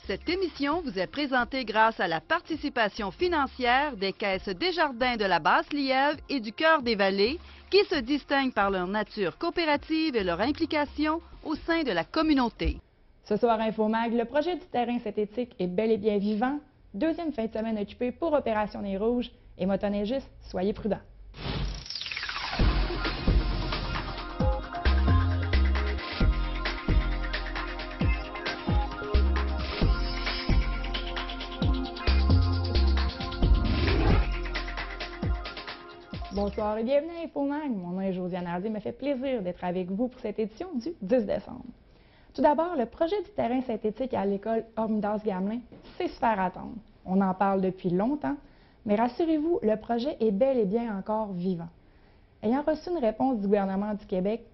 Cette émission vous est présentée grâce à la participation financière des caisses Desjardins de la Basse-Lièvre et du Cœur des Vallées, qui se distinguent par leur nature coopérative et leur implication au sein de la communauté. Ce soir, Infomag, le projet du terrain synthétique est bel et bien vivant. Deuxième fin de semaine occupée pour Opération Nez Rouge. Et motoneigistes, soyez prudents. Bonsoir et bienvenue à Infomag. Mon nom est Josiane Hardy. Il me fait plaisir d'être avec vous pour cette édition du 10 décembre. Tout d'abord, le projet du terrain synthétique à l'école Hormidas-Gamelin, c'est se faire attendre. On en parle depuis longtemps, mais rassurez-vous, le projet est bel et bien encore vivant. Ayant reçu une réponse du gouvernement du Québec,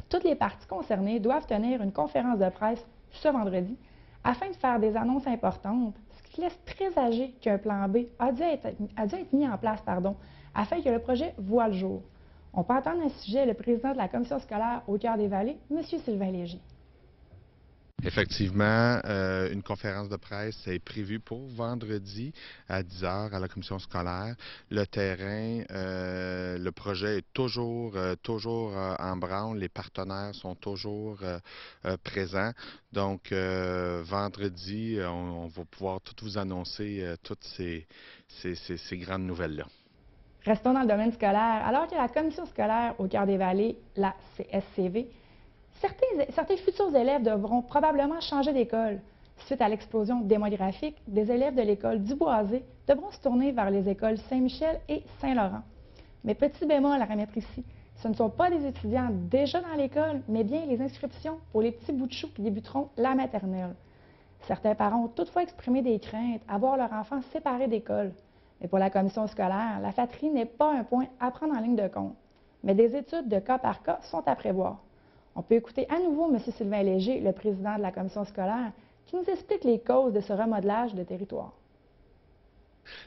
toutes les parties concernées doivent tenir une conférence de presse ce vendredi afin de faire des annonces importantes, ce qui laisse présager qu'un plan B a dû être mis en place afin que le projet voie le jour. On peut entendre à ce sujet le président de la commission scolaire au Cœur des Vallées, M. Sylvain Léger. Effectivement, une conférence de presse est prévue pour vendredi à 10 h à la commission scolaire. Le terrain, le projet est toujours en branle. Les partenaires sont toujours présents. Donc, vendredi, on va pouvoir tout vous annoncer toutes ces grandes nouvelles-là. Restons dans le domaine scolaire. Alors que la commission scolaire au Cœur des Vallées, la CSCV, certains futurs élèves devront probablement changer d'école. Suite à l'explosion démographique, des élèves de l'école du Boisé devront se tourner vers les écoles Saint-Michel et Saint-Laurent. Mais petit bémol à remettre ici, ce ne sont pas des étudiants déjà dans l'école, mais bien les inscriptions pour les petits bouts de chou qui débuteront la maternelle. Certains parents ont toutefois exprimé des craintes à voir leur enfant séparé d'école. Mais pour la commission scolaire, la fratrie n'est pas un point à prendre en ligne de compte. Mais des études de cas par cas sont à prévoir. On peut écouter à nouveau M. Sylvain Léger, le président de la commission scolaire, qui nous explique les causes de ce remodelage de territoire.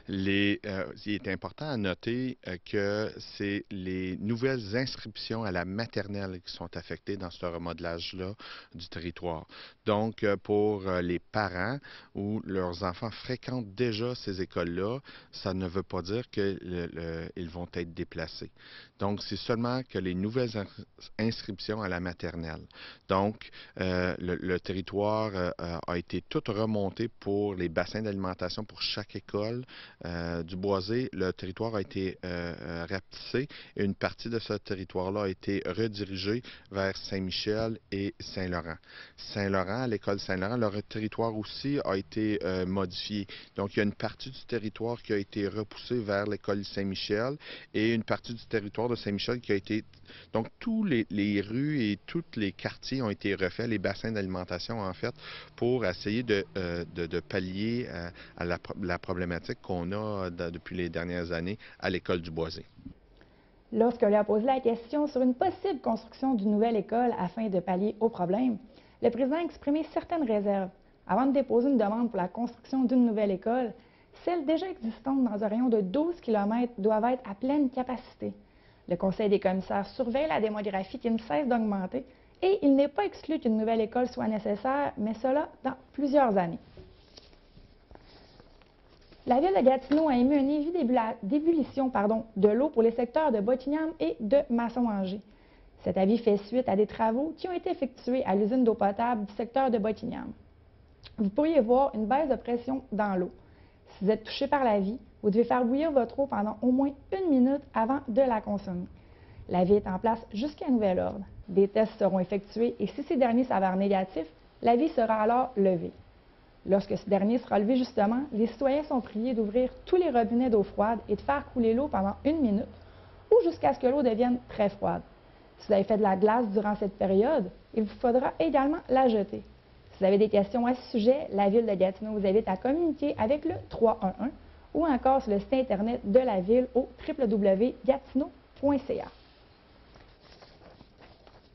Il est important à noter que c'est les nouvelles inscriptions à la maternelle qui sont affectées dans ce remodelage-là du territoire. Donc, pour les parents où leurs enfants fréquentent déjà ces écoles-là, ça ne veut pas dire qu'ils vont être déplacés. Donc, c'est seulement que les nouvelles inscriptions à la maternelle. Donc, le territoire a été tout remonté pour les bassins d'alimentation pour chaque école. Du Boisé, le territoire a été rapetissé et une partie de ce territoire-là a été redirigée vers Saint-Michel et Saint-Laurent. Saint-Laurent, à l'école Saint-Laurent, leur territoire aussi a été modifié. Donc, il y a une partie du territoire qui a été repoussée vers l'école Saint-Michel et une partie du territoire de Saint-Michel qui a été... Donc, tous les rues et tous les quartiers ont été refaits, les bassins d'alimentation, en fait, pour essayer de pallier à la problématique qu'on a depuis les dernières années à l'école du Boisé. Lorsqu'on lui a posé la question sur une possible construction d'une nouvelle école afin de pallier au problème, le président a exprimé certaines réserves. Avant de déposer une demande pour la construction d'une nouvelle école, celles déjà existantes dans un rayon de 12 km doivent être à pleine capacité. Le Conseil des commissaires surveille la démographie qui ne cesse d'augmenter et il n'est pas exclu qu'une nouvelle école soit nécessaire, mais cela dans plusieurs années. La ville de Gatineau a émis un avis d'ébullition de l'eau pour les secteurs de Bottignam et de Masson-Angers. Cet avis fait suite à des travaux qui ont été effectués à l'usine d'eau potable du secteur de Bottignam. Vous pourriez voir une baisse de pression dans l'eau. Si vous êtes touché par l'avis, vous devez faire bouillir votre eau pendant au moins 1 minute avant de la consommer. L'avis est en place jusqu'à nouvel ordre. Des tests seront effectués et si ces derniers s'avèrent négatifs, l'avis sera alors levé. Lorsque ce dernier sera levé justement, les citoyens sont priés d'ouvrir tous les robinets d'eau froide et de faire couler l'eau pendant 1 minute ou jusqu'à ce que l'eau devienne très froide. Si vous avez fait de la glace durant cette période, il vous faudra également la jeter. Si vous avez des questions à ce sujet, la Ville de Gatineau vous invite à communiquer avec le 311 ou encore sur le site Internet de la Ville au www.gatineau.ca.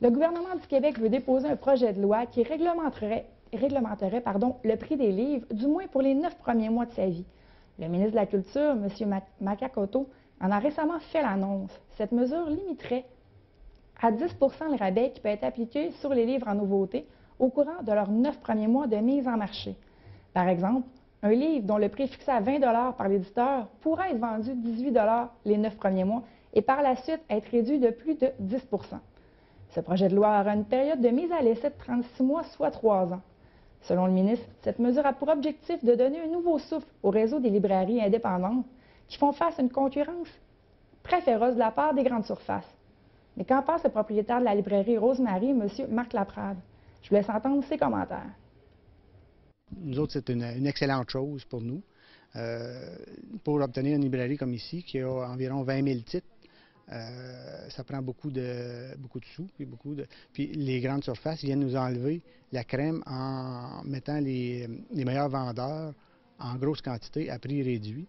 Le gouvernement du Québec veut déposer un projet de loi qui réglementerait le prix des livres, du moins pour les 9 premiers mois de sa vie. Le ministre de la Culture, M. Makakoto, en a récemment fait l'annonce. Cette mesure limiterait à 10 le rabais qui peut être appliqué sur les livres en nouveauté au courant de leurs 9 premiers mois de mise en marché. Par exemple, un livre dont le prix est fixé à 20 $ par l'éditeur pourra être vendu 18 $ les 9 premiers mois et par la suite être réduit de plus de 10 %. Ce projet de loi aura une période de mise à l'essai de 36 mois, soit 3 ans. Selon le ministre, cette mesure a pour objectif de donner un nouveau souffle au réseau des librairies indépendantes qui font face à une concurrence très féroce de la part des grandes surfaces. Mais qu'en pense le propriétaire de la librairie Rosemary, M. Marc Laprade? Je vous laisse entendre ses commentaires. Nous autres, c'est une excellente chose pour nous. Pour obtenir une librairie comme ici, qui a environ 20 000 titres, ça prend beaucoup de sous. Puis les grandes surfaces viennent nous enlever la crème en mettant les meilleurs vendeurs en grosse quantité à prix réduit.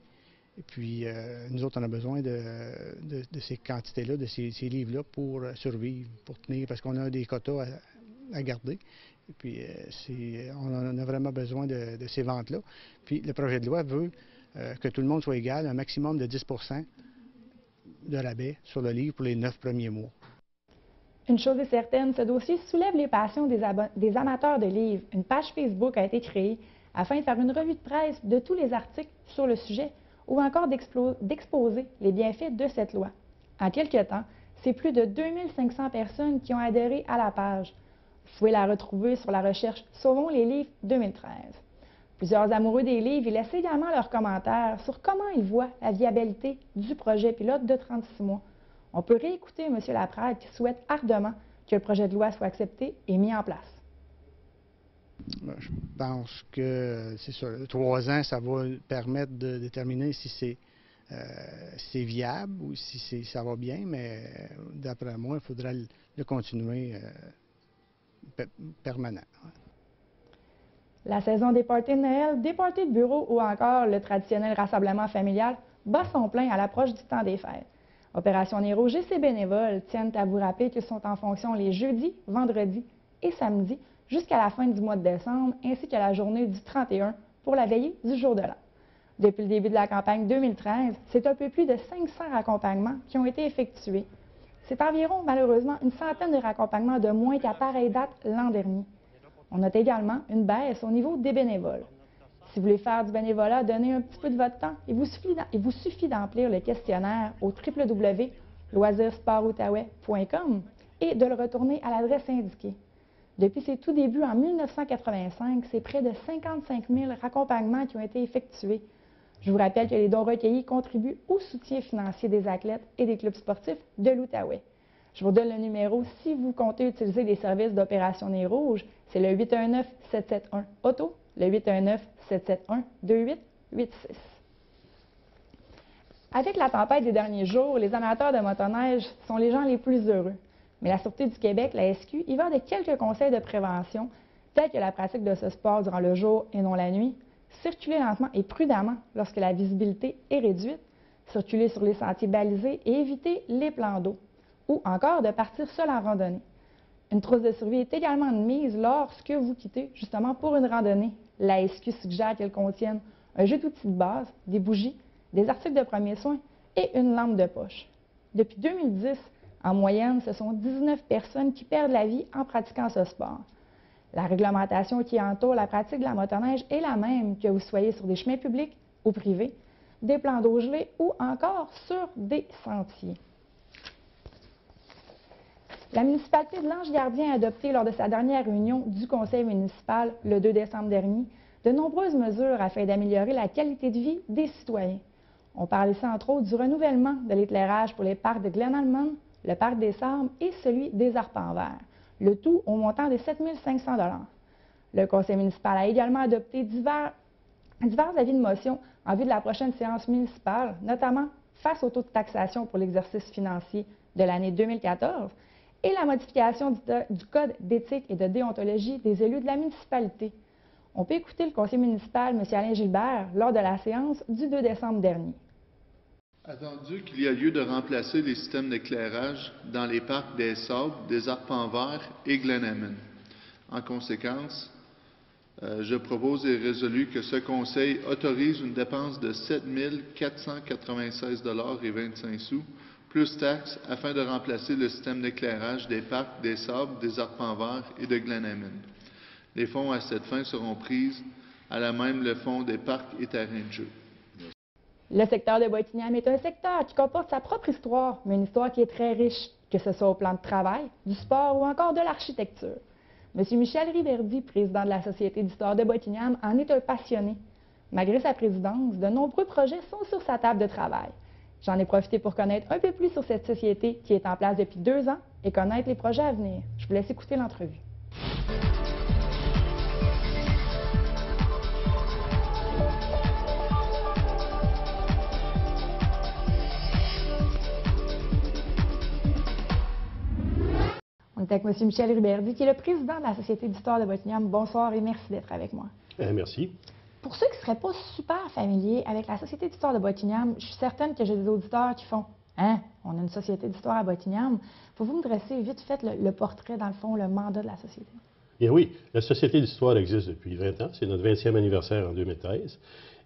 Et puis, nous autres, on a besoin de ces quantités-là, de ces livres-là pour survivre, pour tenir, parce qu'on a des quotas à garder. Et puis, on a vraiment besoin de ces ventes-là. Puis, le projet de loi veut que tout le monde soit égal, un maximum de 10 % de rabais sur le livre pour les 9 premiers mois. Une chose est certaine, ce dossier soulève les passions des amateurs de livres. Une page Facebook a été créée afin de faire une revue de presse de tous les articles sur le sujet ou encore d'exposer les bienfaits de cette loi. En quelques temps, c'est plus de 2500 personnes qui ont adhéré à la page. Vous pouvez la retrouver sur la recherche « Sauvons les livres 2013 ». Plusieurs amoureux des livres y laissent également leurs commentaires sur comment ils voient la viabilité du projet pilote de 36 mois. On peut réécouter M. Laprade qui souhaite ardemment que le projet de loi soit accepté et mis en place. Je pense que c'est ça. 3 ans, ça va permettre de déterminer si c'est viable ou si ça va bien, mais d'après moi, il faudra le continuer permanent. La saison des parties de Noël, des parties de bureau ou encore le traditionnel rassemblement familial bat son plein à l'approche du temps des fêtes. Opération Nez Rouge et ses bénévoles tiennent à vous rappeler qu'ils sont en fonction les jeudis, vendredis et samedis jusqu'à la fin du mois de décembre, ainsi qu'à la journée du 31 pour la veillée du jour de l'an. Depuis le début de la campagne 2013, c'est un peu plus de 500 raccompagnements qui ont été effectués. C'est environ, malheureusement, une centaine de raccompagnements de moins qu'à pareille date l'an dernier. On note également une baisse au niveau des bénévoles. Si vous voulez faire du bénévolat, donnez un petit peu de votre temps. Il vous suffit d'emplir le questionnaire au www.loisirsportoutaouais.com et de le retourner à l'adresse indiquée. Depuis ses tout débuts en 1985, c'est près de 55 000 raccompagnements qui ont été effectués. Je vous rappelle que les dons recueillis contribuent au soutien financier des athlètes et des clubs sportifs de l'Outaouais. Je vous donne le numéro si vous comptez utiliser les services d'Opération Nez Rouge. C'est le 819-771-AUTO, le 819-771-2886. Avec la tempête des derniers jours, les amateurs de motoneige sont les gens les plus heureux. Mais la Sûreté du Québec, la SQ, y va de quelques conseils de prévention, tels que la pratique de ce sport durant le jour et non la nuit, circuler lentement et prudemment lorsque la visibilité est réduite, circuler sur les sentiers balisés et éviter les plans d'eau, ou encore de partir seul en randonnée. Une trousse de survie est également admise lorsque vous quittez justement pour une randonnée. La SQ suggère qu'elle contienne un jeu d'outils de base, des bougies, des articles de premiers soins et une lampe de poche. Depuis 2010, en moyenne, ce sont 19 personnes qui perdent la vie en pratiquant ce sport. La réglementation qui entoure la pratique de la motoneige est la même que vous soyez sur des chemins publics ou privés, des plans d'eau gelés ou encore sur des sentiers. La municipalité de Lange-Gardien a adopté lors de sa dernière réunion du conseil municipal le 2 décembre dernier de nombreuses mesures afin d'améliorer la qualité de vie des citoyens. On parle ici entre autres du renouvellement de l'éclairage pour les parcs de Glenalmond, le parc des Sables et celui des Arpents Verts, le tout au montant de 7 500 $. Le conseil municipal a également adopté divers avis de motion en vue de la prochaine séance municipale, notamment face au taux de taxation pour l'exercice financier de l'année 2014 et la modification du Code d'éthique et de déontologie des élus de la municipalité. On peut écouter le conseiller municipal, M. Alain Gilbert, lors de la séance du 2 décembre dernier. Attendu qu'il y a lieu de remplacer les systèmes d'éclairage dans les parcs des Sables, des Arpents Verts et Glenalmond. En conséquence, je propose et résolu que ce Conseil autorise une dépense de 7 496,25 $, plus taxes, afin de remplacer le système d'éclairage des parcs des Sables, des Arpents Verts et de Glenalmond. Les fonds à cette fin seront pris à la même le fonds des parcs et terrains de jeu. Le secteur de Boitignam est un secteur qui comporte sa propre histoire, mais une histoire qui est très riche, que ce soit au plan de travail, du sport ou encore de l'architecture. M. Michel Riverdy, président de la Société d'histoire de Boitignam, en est un passionné. Malgré sa présidence, de nombreux projets sont sur sa table de travail. J'en ai profité pour connaître un peu plus sur cette société qui est en place depuis 2 ans et connaître les projets à venir. Je vous laisse écouter l'entrevue. On est avec M. Michel Riverdy, qui est le président de la Société d'histoire de Boitignam. Bonsoir et merci d'être avec moi. Merci. Pour ceux qui ne seraient pas super familiers avec la Société d'histoire de Boitignam, je suis certaine que j'ai des auditeurs qui font « Hein, on a une Société d'histoire à Boitignam ». Pouvez-vous me dresser vite fait le portrait, dans le fond, le mandat de la Société? Bien oui, la Société d'histoire existe depuis 20 ans. C'est notre 20e anniversaire en 2013.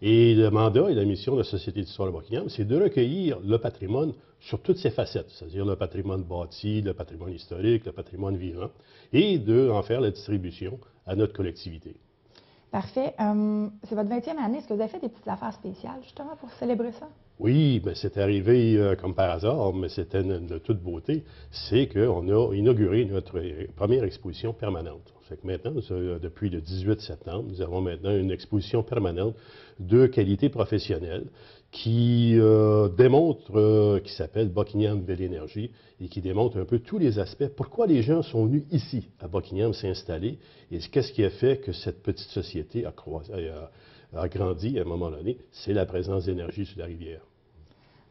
Et le mandat et la mission de la Société d'histoire de Buckingham, c'est de recueillir le patrimoine sur toutes ses facettes, c'est-à-dire le patrimoine bâti, le patrimoine historique, le patrimoine vivant, et d'en faire la distribution à notre collectivité. Parfait. C'est votre 20e année. Est-ce que vous avez fait des petites affaires spéciales, justement, pour célébrer ça? Oui, mais c'est arrivé comme par hasard, mais c'était de toute beauté. C'est qu'on a inauguré notre première exposition permanente. C'est que maintenant, depuis le 18 septembre, nous avons maintenant une exposition permanente de qualité professionnelle qui démontre, qui s'appelle Buckingham Ville Énergie et qui démontre un peu tous les aspects, pourquoi les gens sont venus ici, à Buckingham, s'installer et qu'est-ce qui a fait que cette petite société a grandi à un moment donné, c'est la présence d'énergie sur la rivière.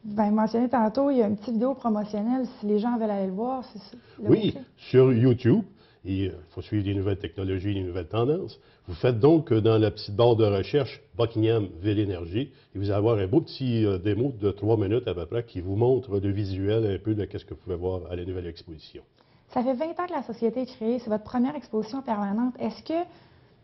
Vous avez mentionné tantôt, il y a une petite vidéo promotionnelle, si les gens veulent aller le voir. Oui, sur YouTube. Et il faut suivre les nouvelles technologies, les nouvelles tendances. Vous faites donc dans la petite barre de recherche Buckingham Ville Énergie et vous allez avoir un beau petit démo de 3 minutes à peu près qui vous montre le visuel un peu de ce que vous pouvez voir à la nouvelle exposition. Ça fait 20 ans que la Société est créée, c'est votre première exposition permanente.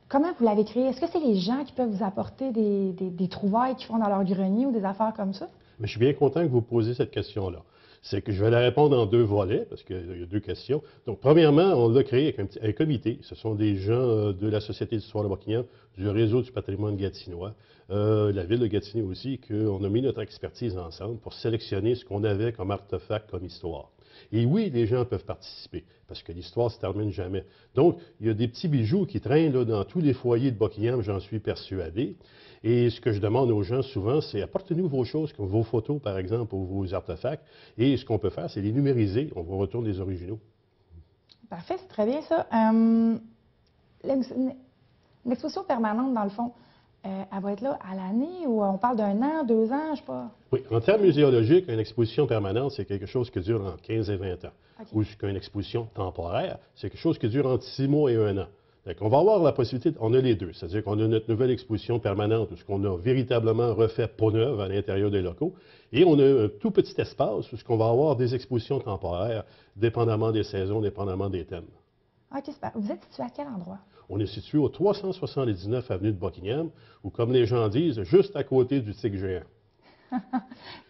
Comment vous l'avez créée? Est-ce que c'est les gens qui peuvent vous apporter des trouvailles qu'ils font dans leur grenier ou des affaires comme ça? Mais je suis bien content que vous posiez cette question-là. C'est que je vais la répondre en 2 volets, parce qu'il y a 2 questions. Donc, premièrement, on l'a créé avec un comité. Ce sont des gens de la Société d'histoire de Buckingham, du réseau du patrimoine gatinois, la ville de Gatineau aussi, qu'on a mis notre expertise ensemble pour sélectionner ce qu'on avait comme artefact, comme histoire. Et oui, les gens peuvent participer, parce que l'histoire ne se termine jamais. Donc, il y a des petits bijoux qui traînent là, dans tous les foyers de Buckingham, j'en suis persuadé. Et ce que je demande aux gens souvent, c'est apportez-nous vos choses, comme vos photos, par exemple, ou vos artefacts. Et ce qu'on peut faire, c'est les numériser. On vous retourne les originaux. Parfait, c'est très bien ça. L'exposition permanente, dans le fond, elle va être là à l'année ou on parle d'1 an, 2 ans, je sais pas? Oui, en termes muséologiques, une exposition permanente, c'est quelque chose qui dure entre 15 et 20 ans. Okay. Ou qu'une exposition temporaire, c'est quelque chose qui dure entre 6 mois et 1 an. On va avoir la possibilité, on a les deux, c'est-à-dire qu'on a notre nouvelle exposition permanente, où ce qu'on a véritablement refait peau neuve à l'intérieur des locaux, et on a un tout petit espace où ce qu'on va avoir des expositions temporaires, dépendamment des saisons, dépendamment des thèmes. OK, super. Vous êtes situé à quel endroit? On est situé au 379 avenue de Buckingham, ou comme les gens disent, juste à côté du tigre géant.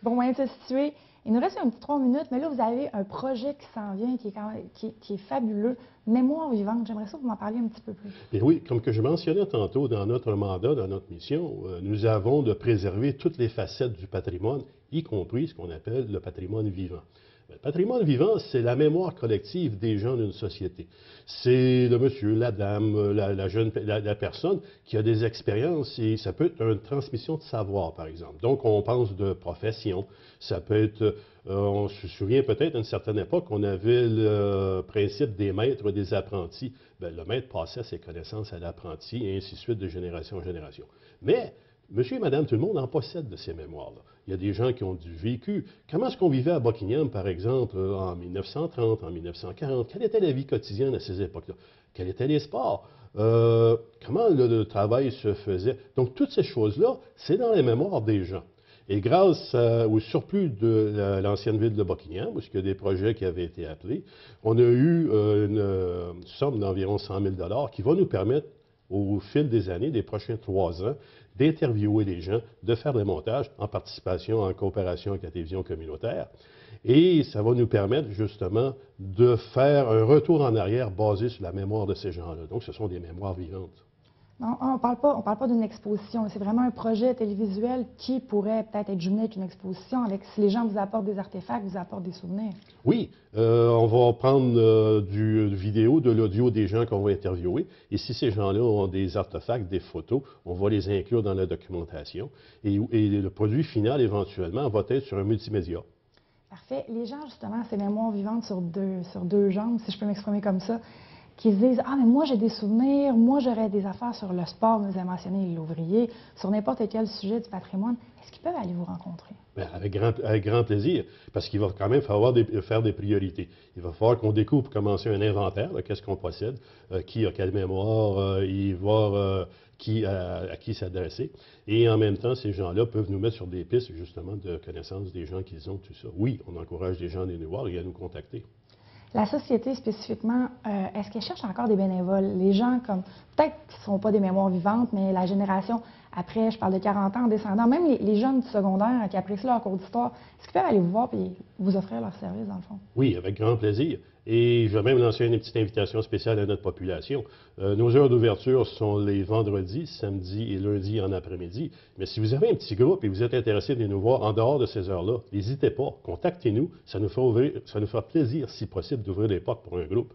Bon moyen de se situer. Il nous reste un petit 3 minutes, mais là, vous avez un projet qui s'en vient, qui est fabuleux. Mémoire vivante. J'aimerais ça que vous m'en parliez un petit peu plus. Bien oui, comme que je mentionnais tantôt, dans notre mandat, dans notre mission, nous avons de préserver toutes les facettes du patrimoine, y compris ce qu'on appelle le patrimoine vivant. Le patrimoine vivant, c'est la mémoire collective des gens d'une société. C'est le monsieur, la dame, la personne qui a des expériences et ça peut être une transmission de savoir, par exemple. Donc, on pense de profession. Ça peut être, on se souvient peut-être à une certaine époque, on avait le principe des maîtres et des apprentis. Bien, le maître passait ses connaissances à l'apprenti et ainsi de suite de génération en génération. Mais, monsieur et madame, tout le monde en possède de ces mémoires-là. Il y a des gens qui ont du vécu. Comment est-ce qu'on vivait à Buckingham, par exemple, en 1930, en 1940? Quelle était la vie quotidienne à ces époques-là? Quels étaient les sports? Comment le travail se faisait? Donc, toutes ces choses-là, c'est dans les mémoires des gens. Et grâce au surplus de l'ancienne ville de Buckingham, où il y a des projets qui avaient été appelés, on a eu une somme d'environ 100 000 $ qui va nous permettre, au fil des années, des prochains 3 ans, d'interviewer les gens, de faire des montages en participation, en coopération avec la télévision communautaire. Et ça va nous permettre justement de faire un retour en arrière basé sur la mémoire de ces gens-là. Donc, ce sont des mémoires vivantes. Non, on parle pas d'une exposition. C'est vraiment un projet télévisuel qui pourrait peut-être être jumelé avec une exposition, avec si les gens vous apportent des artefacts, vous apportent des souvenirs. Oui, on va prendre du vidéo, de l'audio des gens qu'on va interviewer. Et si ces gens-là ont des artefacts, des photos, on va les inclure dans la documentation. Et le produit final, éventuellement, va être sur un multimédia. Parfait. Les gens, justement, ces mémoires vivantes sur deux jambes, si je peux m'exprimer comme ça, qui se disent « Ah, mais moi, j'ai des souvenirs, moi, j'aurais des affaires sur le sport, vous avez mentionné l'ouvrier, sur n'importe quel sujet du patrimoine. » Est-ce qu'ils peuvent aller vous rencontrer? Bien, avec grand plaisir, parce qu'il va quand même falloir faire des priorités. Il va falloir qu'on découvre, commencer un inventaire, qu'est-ce qu'on possède, qui a quelle mémoire, et voir à qui s'adresser. Et en même temps, ces gens-là peuvent nous mettre sur des pistes, justement, de connaissance des gens qu'ils ont, tout ça. Oui, on encourage les gens à venir nous voir et à nous contacter. La société, spécifiquement, est-ce qu'elle cherche encore des bénévoles? Les gens, comme peut-être qu'ils ne seront pas des mémoires vivantes, mais la génération après, je parle de 40 ans en descendant, même les jeunes du secondaire qui apprécient leur cours d'histoire, est-ce qu'ils peuvent aller vous voir et vous offrir leur service, dans le fond? Oui, avec grand plaisir. Et je vais même lancer une petite invitation spéciale à notre population. Nos heures d'ouverture sont les vendredis, samedis et lundis en après-midi. Mais si vous avez un petit groupe et vous êtes intéressé de venir nous voir en dehors de ces heures-là, n'hésitez pas, contactez-nous. Ça nous fera plaisir, si possible, d'ouvrir les portes pour un groupe.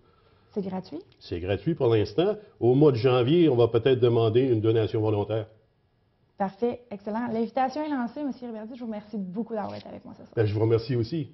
C'est gratuit? C'est gratuit pour l'instant. Au mois de janvier, on va peut-être demander une donation volontaire. Parfait, excellent. L'invitation est lancée, M. Riverdi. Je vous remercie beaucoup d'avoir été avec moi ce soir. Bien, je vous remercie aussi.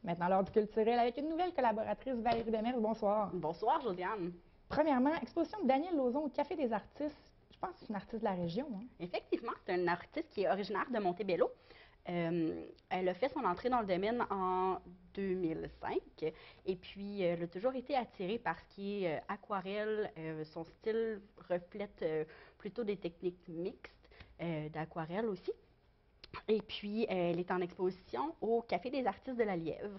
Maintenant, l'heure du culturel avec une nouvelle collaboratrice, Valérie Demers. Bonsoir. Bonsoir, Josiane. Premièrement, exposition de Daniel Lauzon au Café des artistes. Je pense que c'est une artiste de la région. Hein? Effectivement, c'est une artiste qui est originaire de Montebello. Elle a fait son entrée dans le domaine en 2005 et puis elle a toujours été attirée par ce qui est aquarelle. Son style reflète plutôt des techniques mixtes d'aquarelle aussi. Et puis, elle est en exposition au Café des artistes de la Lièvre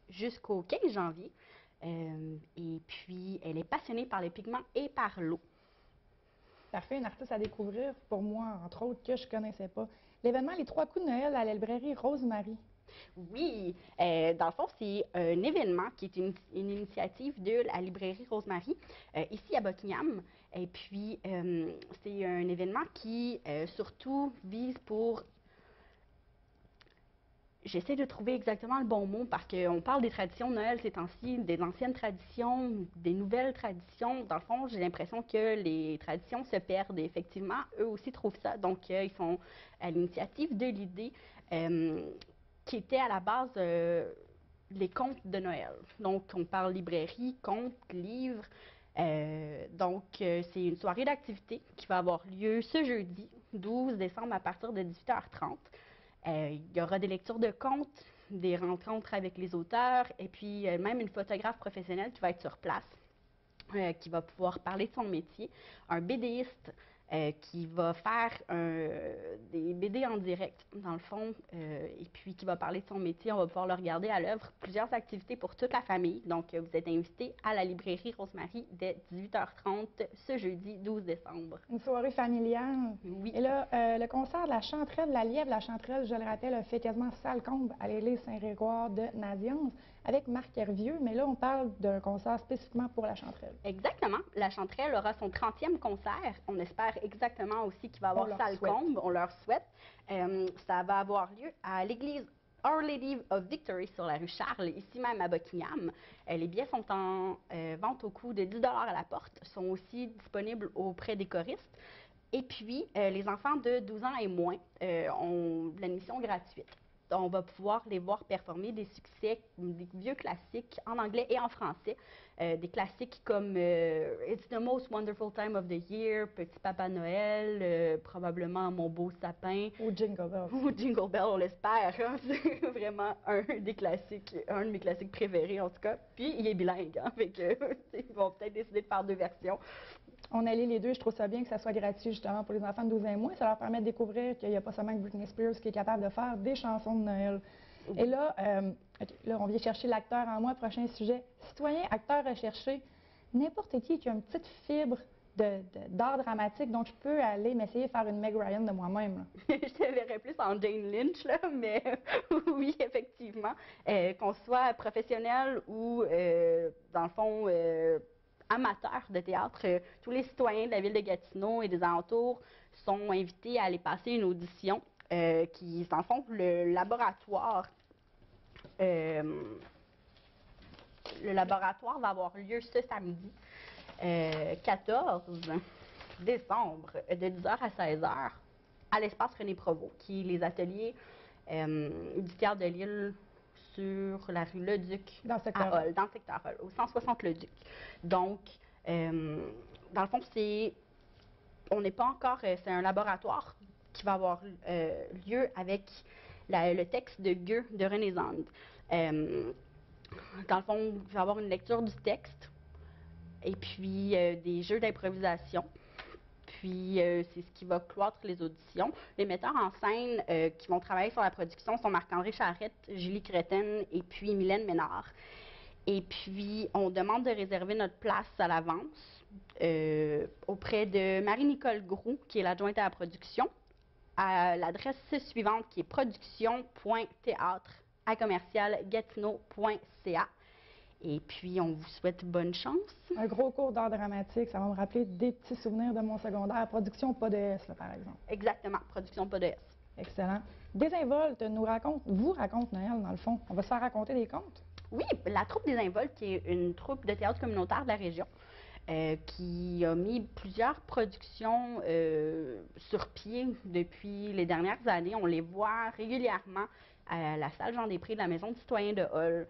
jusqu'au 15 janvier. Et puis, elle est passionnée par les pigments et par l'eau. Parfait, une artiste à découvrir pour moi, entre autres, que je ne connaissais pas. L'événement Les 3 coups de Noël à la librairie Rosemary. Oui, dans le fond, c'est un événement qui est une initiative de la librairie Rosemary, ici à Buckingham. Et puis, c'est un événement qui surtout vise pour... J'essaie de trouver exactement le bon mot parce qu'on parle des traditions de Noël ces temps-ci, des anciennes traditions, des nouvelles traditions. Dans le fond, j'ai l'impression que les traditions se perdent. Et effectivement, eux aussi trouvent ça. Donc, ils sont à l'initiative de l'idée qui était à la base les contes de Noël. Donc, on parle librairie, contes, livres. Donc, c'est une soirée d'activité qui va avoir lieu ce jeudi, 12 décembre, à partir de 18h30. Il y aura des lectures de contes, des rencontres avec les auteurs et puis même une photographe professionnelle qui va être sur place, qui va pouvoir parler de son métier, un BDiste qui va faire des BD en direct, dans le fond, et puis qui va parler de son métier. On va pouvoir le regarder à l'œuvre. Plusieurs activités pour toute la famille. Donc, vous êtes invités à la librairie Rosemary dès 18h30 ce jeudi 12 décembre. Une soirée familiale. Oui. Et là, le concert de la Chanterelle de la Lièvre, la Chanterelle, je le rappelle, a fait quasiment salle comble à l'église Saint-Grégoire de Nazianze avec Marc Hervieux, mais là, on parle d'un concert spécifiquement pour la Chanterelle. Exactement. La Chanterelle aura son 30e concert. On espère exactement aussi qu'il va avoir salle comble. On leur souhaite. Ça va avoir lieu à l'église Our Lady of Victory sur la rue Charles, ici même à Buckingham. Les billets sont en vente au coût de 10 $ à la porte. Ils sont aussi disponibles auprès des choristes. Et puis, les enfants de 12 ans et moins ont l'admission gratuite. On va pouvoir les voir performer des succès, des vieux classiques en anglais et en français. Des classiques comme It's the Most Wonderful Time of the Year, Petit Papa Noël, probablement Mon Beau Sapin. Ou Jingle Bell. Ou Jingle Bell, on l'espère. Hein? C'est vraiment un des classiques, un de mes classiques préférés en tout cas. Puis il est bilingue, hein? Fait que, ils vont peut-être décider de faire 2 versions. On allie les deux. Je trouve ça bien que ça soit gratuit justement pour les enfants de 12 ans et moins. Ça leur permet de découvrir qu'il n'y a pas seulement que Britney Spears qui est capable de faire des chansons de Noël. Et là, OK, là, on vient chercher l'acteur en moi. Prochain sujet. Citoyen, acteur recherché. N'importe qui a une petite fibre d'art dramatique, donc je peux aller m'essayer de faire une Meg Ryan de moi-même. Je te verrais plus en Jane Lynch, là, mais oui, effectivement. Qu'on soit professionnel ou, dans le fond, amateur de théâtre, tous les citoyens de la ville de Gatineau et des alentours sont invités à aller passer une audition qui, dans le fond, le laboratoire va avoir lieu ce samedi, 14 décembre, de 10h à 16h, à l'espace René Provost, qui est les ateliers du Théâtre de l'Île sur la rue Leduc, Dans le secteur à Hull, dans le secteur Hull, au 160 Leduc. Donc, dans le fond, on n'est pas encore, c'est un laboratoire qui va avoir lieu avec le texte de Gueux de René Zand. Dans le fond, il va y avoir une lecture du texte et puis des jeux d'improvisation. Puis, c'est ce qui va cloître les auditions. Les metteurs en scène qui vont travailler sur la production sont Marc-André Charrette, Julie Créten et puis Mylène Ménard. Et puis, on demande de réserver notre place à l'avance auprès de Marie-Nicole Groux, qui est l'adjointe à la production, à l'adresse suivante qui est production.théâtre@gatineau.ca. Et puis, on vous souhaite bonne chance. Un gros cours d'art dramatique, ça va me rappeler des petits souvenirs de mon secondaire. Production pas de S, là, par exemple. Exactement, production pas de S. Excellent. Désinvolte vous raconte Noël, dans le fond. On va se faire raconter des contes. Oui, la troupe Désinvolte, qui est une troupe de théâtre communautaire de la région, qui a mis plusieurs productions sur pied depuis les dernières années. On les voit régulièrement à la salle Jean-Després de la Maison du citoyen de Hull.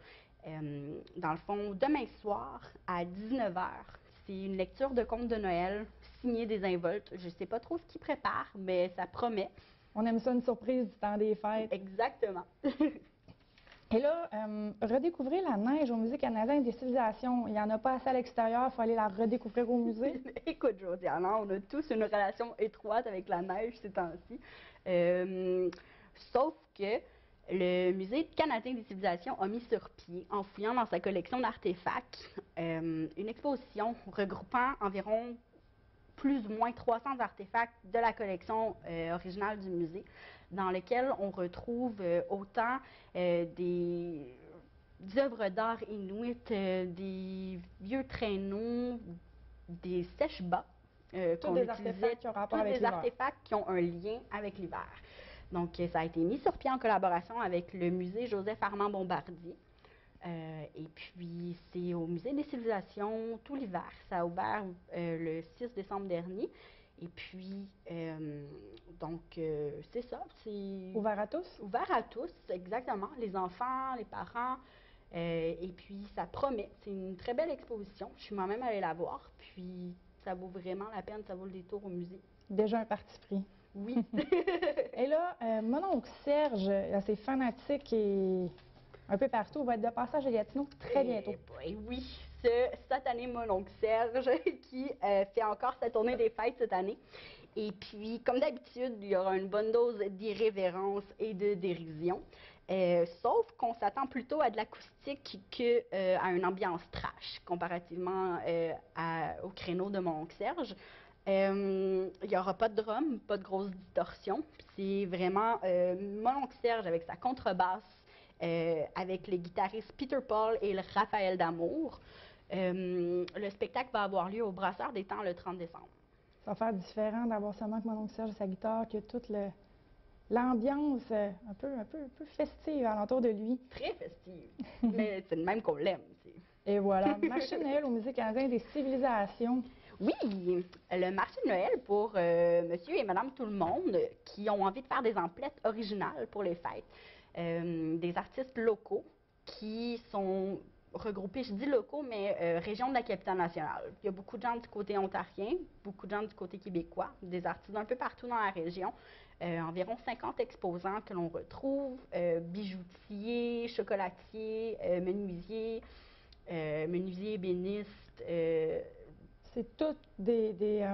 Dans le fond, demain soir, à 19h, c'est une lecture de contes de Noël signée Désinvolte. Je ne sais pas trop ce qu'ils préparent, mais ça promet. On aime ça, une surprise du temps des fêtes. Exactement. Et là, redécouvrir la neige au Musée canadien des civilisations. Il n'y en a pas assez à l'extérieur, il faut aller la redécouvrir au musée. Écoute, Josiane, on a tous une relation étroite avec la neige ces temps-ci. Sauf que le Musée canadien des civilisations a mis sur pied, en fouillant dans sa collection d'artefacts, une exposition regroupant environ plus ou moins 300 artefacts de la collection originale du musée, dans lequel on retrouve autant des œuvres d'art inuites, des vieux traîneaux, des sèche-bas Tous des artefacts qui ont rapport avec l'hiver. artefacts qui ont un lien avec l'hiver. Donc, ça a été mis sur pied en collaboration avec le musée Joseph-Armand-Bombardier. Et puis, c'est au Musée des civilisations tout l'hiver. Ça a ouvert le 6 décembre dernier. Et puis, c'est ça. C'est Ouvert à tous? ouvert à tous, exactement. Les enfants, les parents. Et puis, ça promet. C'est une très belle exposition. Je suis moi-même allée la voir. Puis, ça vaut vraiment la peine. Ça vaut le détour au musée. Déjà un parti pris. Oui. Et là, mon oncle Serge, assez fanatique et un peu partout, va être de passage à Gatineau très bientôt. Oui, cette année, mon oncle Serge, qui fait encore sa tournée des fêtes cette année. Et puis, comme d'habitude, il y aura une bonne dose d'irrévérence et de dérision. Sauf qu'on s'attend plutôt à de l'acoustique qu'à une ambiance trash, comparativement au créneau de mon oncle Serge. Il n'y aura pas de drum, pas de grosses distorsions. C'est vraiment mon oncle Serge avec sa contrebasse, avec les guitaristes Peter Paul et le Raphaël Damour. Le spectacle va avoir lieu au Brasseur des Temps le 30 décembre. Ça va faire différent d'avoir seulement que mon oncle Serge et sa guitare, que toute l'ambiance un peu festive alentour de lui. Très festive, mais c'est le même qu'on l'aime. Et voilà, marché de Noël au Musée canadien des civilisations. Oui, le marché de Noël pour monsieur et madame tout le monde qui ont envie de faire des emplettes originales pour les fêtes. Des artistes locaux qui sont regroupés, je dis locaux, mais région de la capitale nationale. Il y a beaucoup de gens du côté ontarien, beaucoup de gens du côté québécois, des artistes un peu partout dans la région. Environ 50 exposants que l'on retrouve, bijoutiers, chocolatiers, menuisiers ébénistes. C'est toutes des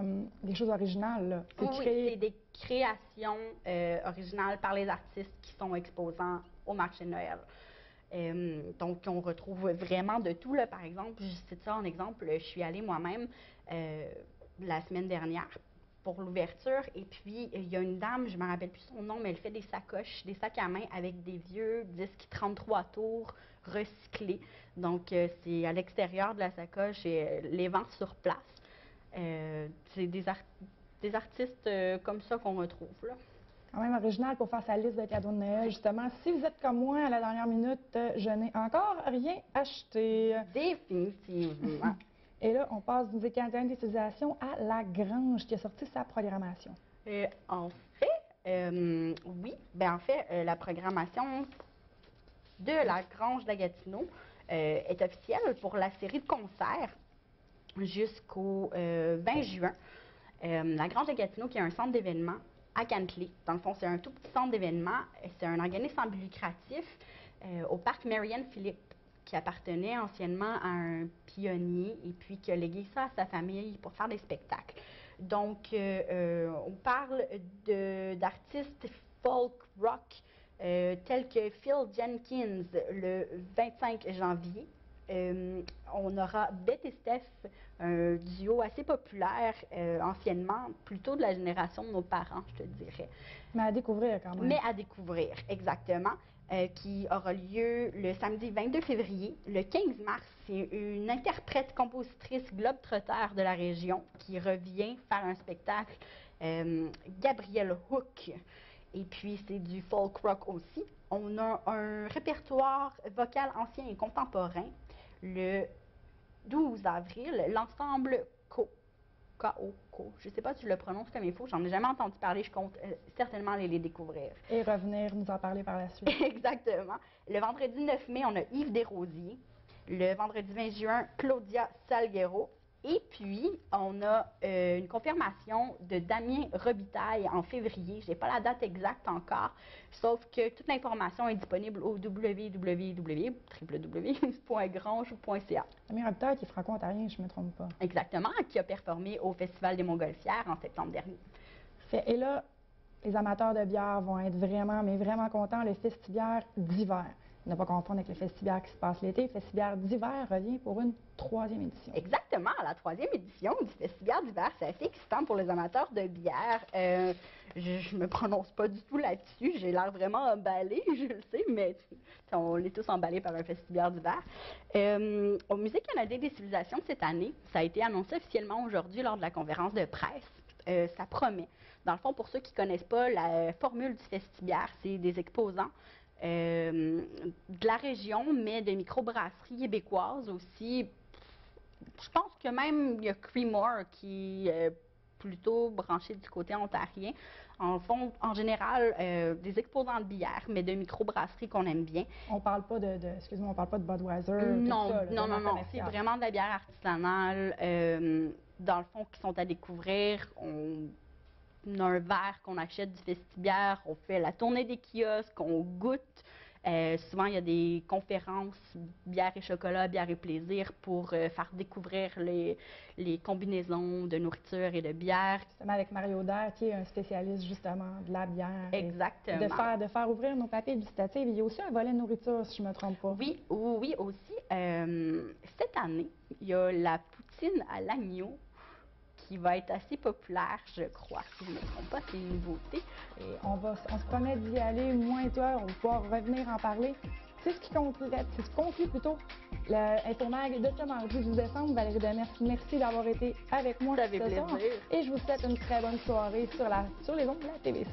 choses originales, là. C'est des créations originales par les artistes qui sont exposants au marché de Noël. Donc, on retrouve vraiment de tout. Là. Par exemple, je cite ça en exemple, je suis allée moi-même la semaine dernière pour l'ouverture. Et puis, il y a une dame, je ne me rappelle plus son nom, mais elle fait des sacoches, des sacs à main avec des vieux disques 33 tours recyclés. Donc, c'est à l'extérieur de la sacoche et les vend sur place. C'est des artistes comme ça qu'on retrouve, là. Quand même original pour faire sa liste de cadeaux de Noël, justement. Si vous êtes comme moi, à la dernière minute, je n'ai encore rien acheté. Définitivement. Et là, on passe du musée canadien des civilisations à La Grange, qui a sorti sa programmation. En fait, oui. En fait, la programmation de la Grange de la Gatineau est officielle pour la série de concerts jusqu'au 20 juin. La Grange de Gatineau, qui est un centre d'événements à Cantley. Dans le fond, c'est un tout petit centre d'événements. C'est un organisme sans but lucratif au parc Marianne-Philippe, qui appartenait anciennement à un pionnier et puis qui a légué ça à sa famille pour faire des spectacles. Donc, on parle d'artistes folk rock tels que Phil Jenkins le 25 janvier. On aura Beth et Steph, un duo assez populaire anciennement, plutôt de la génération de nos parents, je te dirais. Mais à découvrir quand même. Mais à découvrir, exactement. Qui aura lieu le samedi 22 février. Le 15 mars, c'est une interprète-compositrice globe-trotter de la région qui revient faire un spectacle, Gabrielle Hook. Et puis, c'est du folk rock aussi. On a un répertoire vocal ancien et contemporain. Le 12 avril, l'ensemble K.O., je ne sais pas si je le prononce comme il faut, j'en ai jamais entendu parler, je compte certainement aller les découvrir. Et revenir nous en parler par la suite. Exactement. Le vendredi 9 mai, on a Yves Desrosiers. Le vendredi 20 juin, Claudia Salguero. Et puis, on a une confirmation de Damien Robitaille en février. Je n'ai pas la date exacte encore, sauf que toute l'information est disponible au www.grange.ca. Damien Robitaille qui est franco-ontarien, je ne me trompe pas. Exactement, qui a performé au Festival des Montgolfières en septembre dernier. Et là, les amateurs de bière vont être vraiment, mais vraiment contents. Le Festibière d'hiver. Ne pas confondre avec le Festibière qui se passe l'été. Le Festibière d'hiver revient pour une 3e édition. Exactement, la 3e édition du Festibière d'hiver. C'est assez excitant pour les amateurs de bière. Je me prononce pas du tout là-dessus. J'ai l'air vraiment emballée, je le sais, mais on est tous emballés par un Festibière d'hiver. Au Musée canadien des civilisations cette année, ça a été annoncé officiellement aujourd'hui lors de la conférence de presse. Ça promet. Dans le fond, pour ceux qui ne connaissent pas la formule du Festibière, c'est des exposants de la région, mais de microbrasseries québécoises aussi. Je pense que même il y a Creemore qui est plutôt branché du côté ontarien. En fond, en général, des exposants de bière, mais de microbrasseries qu'on aime bien. On parle pas excuse-moi, on parle pas de Budweiser, non, tout ça, non, c'est vraiment de la bière artisanale, dans le fond, qui sont à découvrir. On a un verre qu'on achète du Festibière, on fait la tournée des kiosques, on goûte. Souvent, il y a des conférences bière et chocolat, bière et plaisir pour faire découvrir les combinaisons de nourriture et de bière. Justement avec Mario Dair, qui est un spécialiste justement de la bière. Exactement. De faire ouvrir nos papiers gustatifs. Il y a aussi un volet nourriture, si je ne me trompe pas. Oui, aussi. Cette année, il y a la poutine à l'agneau qui va être assez populaire, je crois. Si je ne me trompe pas, c'est une nouveauté. Et on se promet d'y aller, moi et toi, on va pouvoir revenir en parler. C'est ce qui conclut plutôt l'Infomag de ce mardi 12 décembre. Valérie Demers, merci d'avoir été avec moi ce soir. Et je vous souhaite une très bonne soirée sur les ondes de la TVC.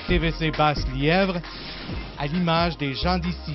TVC Basse-Lièvre, à l'image des gens d'ici.